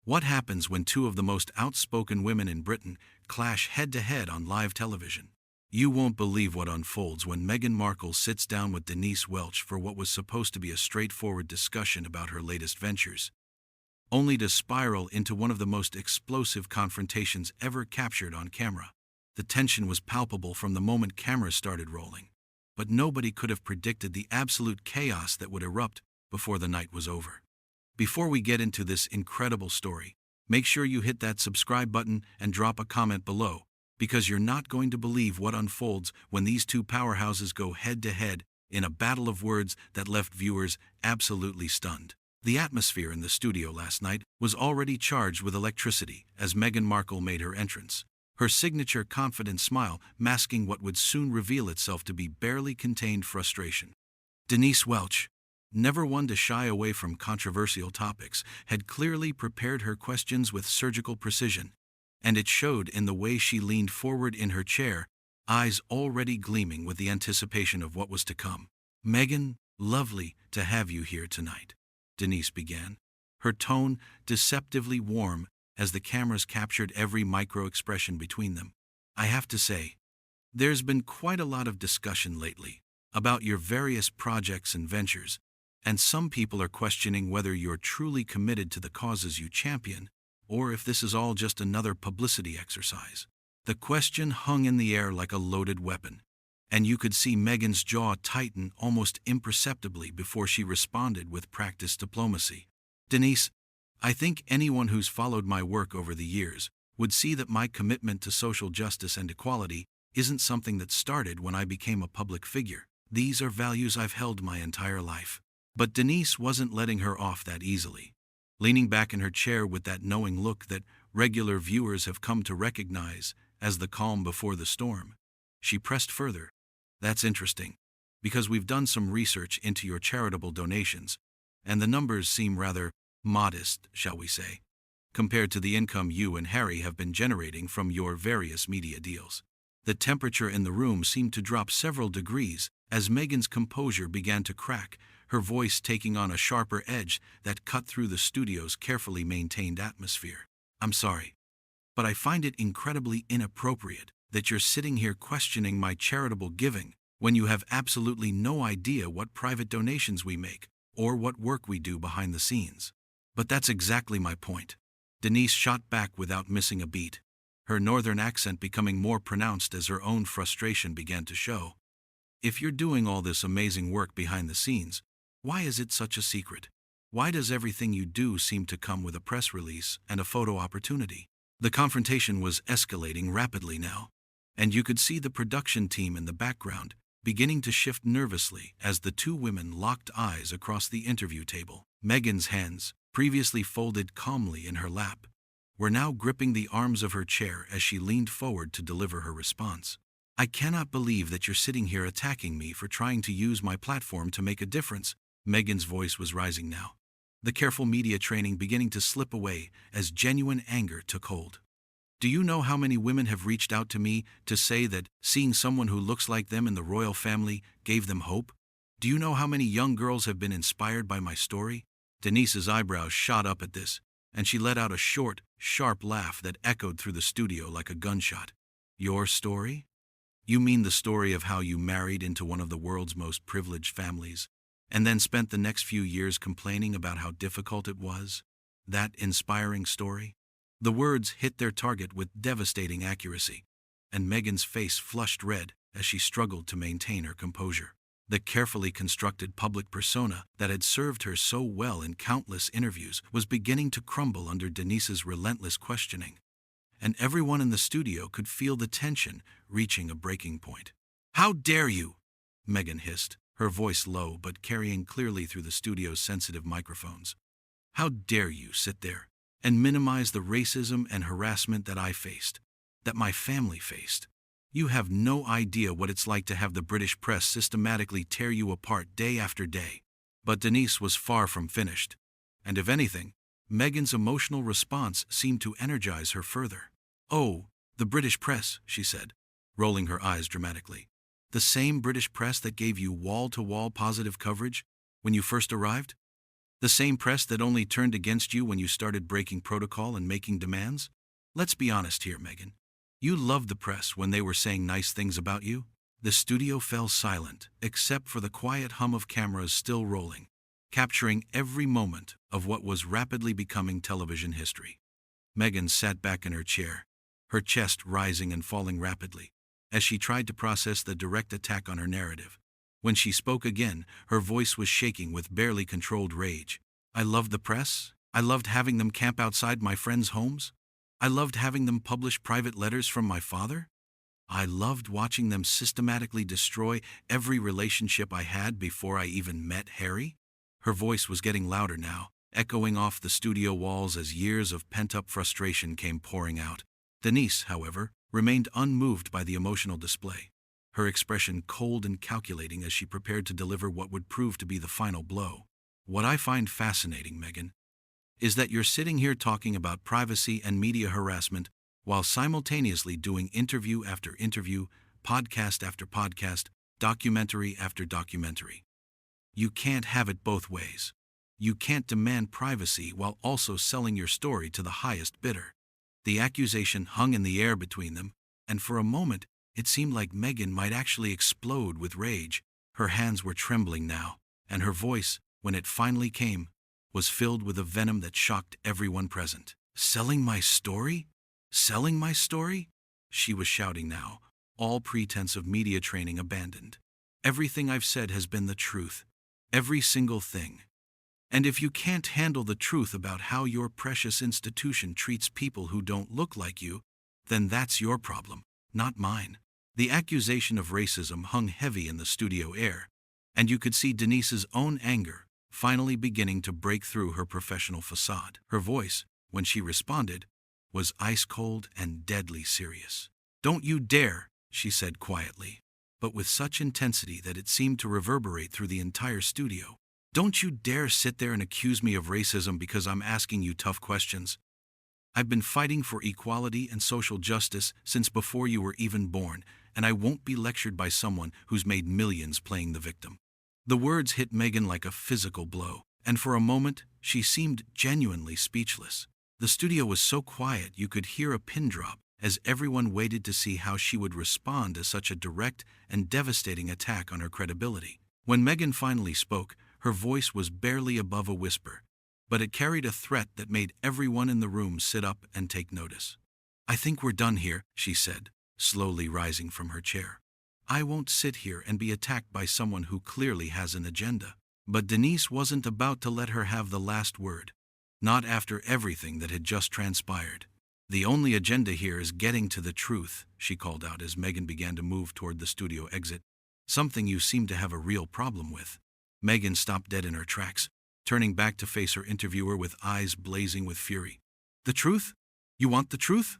What happens when two of the most outspoken women in Britain clash head-to-head on live television? You won't believe what unfolds when Meghan Markle sits down with Denise Welch for what was supposed to be a straightforward discussion about her latest ventures, only to spiral into one of the most explosive confrontations ever captured on camera. The tension was palpable from the moment cameras started rolling, but nobody could have predicted the absolute chaos that would erupt before the night was over. Before we get into this incredible story, make sure you hit that subscribe button and drop a comment below, because you're not going to believe what unfolds when these two powerhouses go head-to-head in a battle of words that left viewers absolutely stunned. The atmosphere in the studio last night was already charged with electricity as Meghan Markle made her entrance, her signature confident smile masking what would soon reveal itself to be barely contained frustration. Denise Welch, never one to shy away from controversial topics, had clearly prepared her questions with surgical precision, and it showed in the way she leaned forward in her chair, eyes already gleaming with the anticipation of what was to come. "Meghan, lovely to have you here tonight," Denise began, her tone deceptively warm as the cameras captured every micro-expression between them. "I have to say, there's been quite a lot of discussion lately about your various projects and ventures, and some people are questioning whether you're truly committed to the causes you champion, or if this is all just another publicity exercise." The question hung in the air like a loaded weapon, and you could see Meghan's jaw tighten almost imperceptibly before she responded with practiced diplomacy. "Denise, I think anyone who's followed my work over the years would see that my commitment to social justice and equality isn't something that started when I became a public figure. These are values I've held my entire life." But Denise wasn't letting her off that easily. Leaning back in her chair with that knowing look that regular viewers have come to recognize as the calm before the storm, she pressed further. "That's interesting, because we've done some research into your charitable donations, and the numbers seem rather modest, shall we say, compared to the income you and Harry have been generating from your various media deals." The temperature in the room seemed to drop several degrees as Meghan's composure began to crack, her voice taking on a sharper edge that cut through the studio's carefully maintained atmosphere. "I'm sorry, but I find it incredibly inappropriate that you're sitting here questioning my charitable giving when you have absolutely no idea what private donations we make or what work we do behind the scenes." "But that's exactly my point," Denise shot back without missing a beat, her northern accent becoming more pronounced as her own frustration began to show. "If you're doing all this amazing work behind the scenes, why is it such a secret? Why does everything you do seem to come with a press release and a photo opportunity?" The confrontation was escalating rapidly now, and you could see the production team in the background beginning to shift nervously as the two women locked eyes across the interview table. Meghan's hands, previously folded calmly in her lap, were now gripping the arms of her chair as she leaned forward to deliver her response. "I cannot believe that you're sitting here attacking me for trying to use my platform to make a difference." Meghan's voice was rising now, the careful media training beginning to slip away as genuine anger took hold. "Do you know how many women have reached out to me to say that seeing someone who looks like them in the royal family gave them hope? Do you know how many young girls have been inspired by my story?" Denise's eyebrows shot up at this, and she let out a short, sharp laugh that echoed through the studio like a gunshot. "Your story? You mean the story of how you married into one of the world's most privileged families, and then spent the next few years complaining about how difficult it was? That inspiring story?" The words hit their target with devastating accuracy, and Meghan's face flushed red as she struggled to maintain her composure. The carefully constructed public persona that had served her so well in countless interviews was beginning to crumble under Denise's relentless questioning, and everyone in the studio could feel the tension reaching a breaking point. "How dare you?" Meghan hissed, her voice low but carrying clearly through the studio's sensitive microphones. "How dare you sit there and minimize the racism and harassment that I faced, that my family faced? You have no idea what it's like to have the British press systematically tear you apart day after day." But Denise was far from finished, and if anything, Meghan's emotional response seemed to energize her further. "Oh, the British press," she said, rolling her eyes dramatically. "The same British press that gave you wall-to-wall positive coverage when you first arrived? The same press that only turned against you when you started breaking protocol and making demands? Let's be honest here, Meghan. You loved the press when they were saying nice things about you? The studio fell silent, except for the quiet hum of cameras still rolling, capturing every moment of what was rapidly becoming television history. Meghan sat back in her chair, her chest rising and falling rapidly, as she tried to process the direct attack on her narrative. When she spoke again, her voice was shaking with barely controlled rage. I loved the press. I loved having them camp outside my friends' homes. I loved having them publish private letters from my father. I loved watching them systematically destroy every relationship I had before I even met Harry. Her voice was getting louder now, echoing off the studio walls as years of pent-up frustration came pouring out. Denise, however, remained unmoved by the emotional display, her expression cold and calculating as she prepared to deliver what would prove to be the final blow. What I find fascinating, Meghan, is that you're sitting here talking about privacy and media harassment while simultaneously doing interview after interview, podcast after podcast, documentary after documentary. You can't have it both ways. You can't demand privacy while also selling your story to the highest bidder. The accusation hung in the air between them, and for a moment, it seemed like Meghan might actually explode with rage. Her hands were trembling now, and her voice, when it finally came, was filled with a venom that shocked everyone present. Selling my story? Selling my story? She was shouting now, all pretense of media training abandoned. Everything I've said has been the truth. Every single thing. And if you can't handle the truth about how your precious institution treats people who don't look like you, then that's your problem, not mine. The accusation of racism hung heavy in the studio air, and you could see Denise's own anger finally beginning to break through her professional facade. Her voice, when she responded, was ice-cold and deadly serious. Don't you dare, she said quietly, but with such intensity that it seemed to reverberate through the entire studio. Don't you dare sit there and accuse me of racism because I'm asking you tough questions. I've been fighting for equality and social justice since before you were even born, and I won't be lectured by someone who's made millions playing the victim. The words hit Meghan like a physical blow, and for a moment, she seemed genuinely speechless. The studio was so quiet you could hear a pin drop as everyone waited to see how she would respond to such a direct and devastating attack on her credibility. When Meghan finally spoke, her voice was barely above a whisper, but it carried a threat that made everyone in the room sit up and take notice. I think we're done here, she said, slowly rising from her chair. I won't sit here and be attacked by someone who clearly has an agenda. But Denise wasn't about to let her have the last word. Not after everything that had just transpired. The only agenda here is getting to the truth, she called out as Meghan began to move toward the studio exit. Something you seem to have a real problem with. Meghan stopped dead in her tracks, turning back to face her interviewer with eyes blazing with fury. The truth? You want the truth?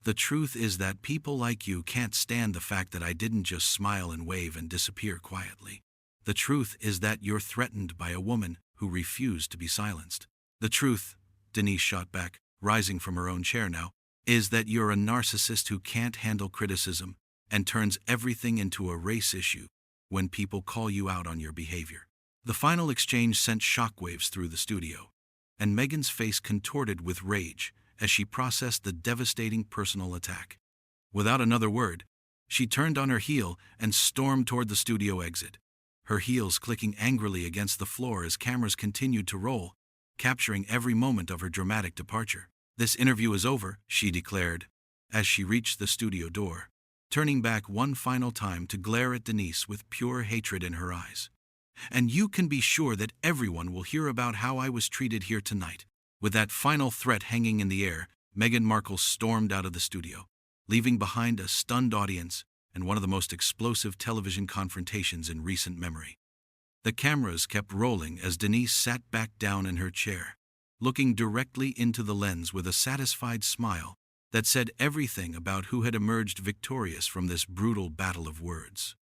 The truth is that people like you can't stand the fact that I didn't just smile and wave and disappear quietly. The truth is that you're threatened by a woman who refused to be silenced. The truth, Denise shot back, rising from her own chair now, is that you're a narcissist who can't handle criticism and turns everything into a race issue when people call you out on your behavior. The final exchange sent shockwaves through the studio, and Meghan's face contorted with rage as she processed the devastating personal attack. Without another word, she turned on her heel and stormed toward the studio exit, her heels clicking angrily against the floor as cameras continued to roll, capturing every moment of her dramatic departure. This interview is over, she declared, as she reached the studio door, turning back one final time to glare at Denise with pure hatred in her eyes. And you can be sure that everyone will hear about how I was treated here tonight. With that final threat hanging in the air, Meghan Markle stormed out of the studio, leaving behind a stunned audience and one of the most explosive television confrontations in recent memory. The cameras kept rolling as Denise sat back down in her chair, looking directly into the lens with a satisfied smile that said everything about who had emerged victorious from this brutal battle of words.